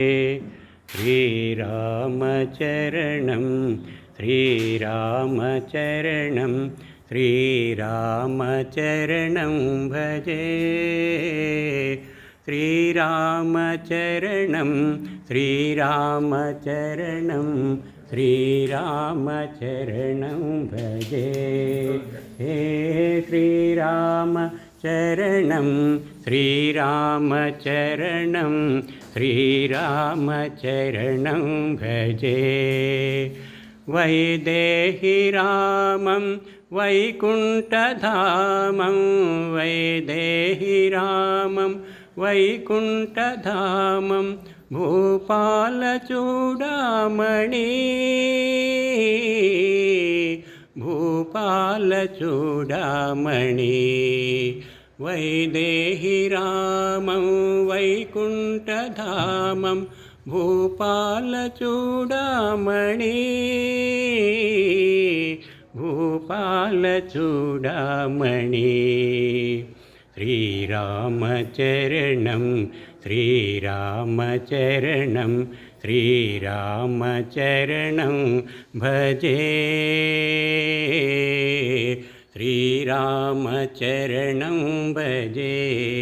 श्रीरामचरणं श्रीरामचरणं श्रीरामचरणं भजे श्रीरामचरणं श्रीरामचरणं श्रीरामचरणं भजे हे श्रीरामचरणं श्रीरामचरणं श्रीरामचरणं भजे वैदेहि रामं वैकुण्ठधामं वैदेहि रामं वैकुण्ठधामं भूपालचूडामणि भूपालचूडामणि वैदेहि रामं वैकुण्ठधामं भूपालचूडामणि भूपालचूडामणि श्रीरामचरणं श्रीरामचरणं श्रीरामचरणं भजे श्रीरामचरणं भजे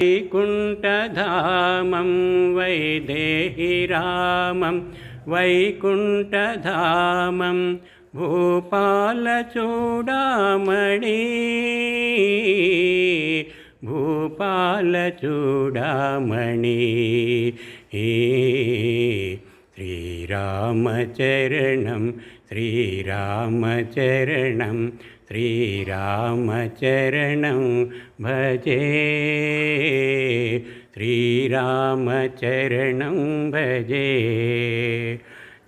वैकुण्ठधामं वैदेहि रामं वैकुण्ठधामं भूपालचूडामणि भूपालचूडामणि श्रीरामचरणं श्रीरामचरणं श्रीरामचरणं भजे श्रीरामचरणं भजे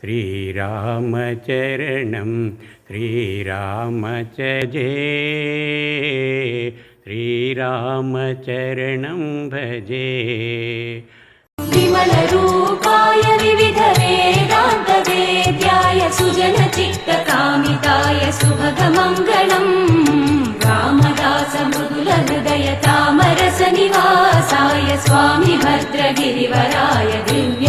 श्रीरामचरणं श्रीरामचजे श्रीरामचरणं भजे विमलरूपाय विविधवेदान्तवेद्याय सुजनचित्तकामिताय शुभगमङ्गलम् रामदासमृदुलहृदय तामरसनिवासाय स्वामि भद्रगिरिवराय दिव्य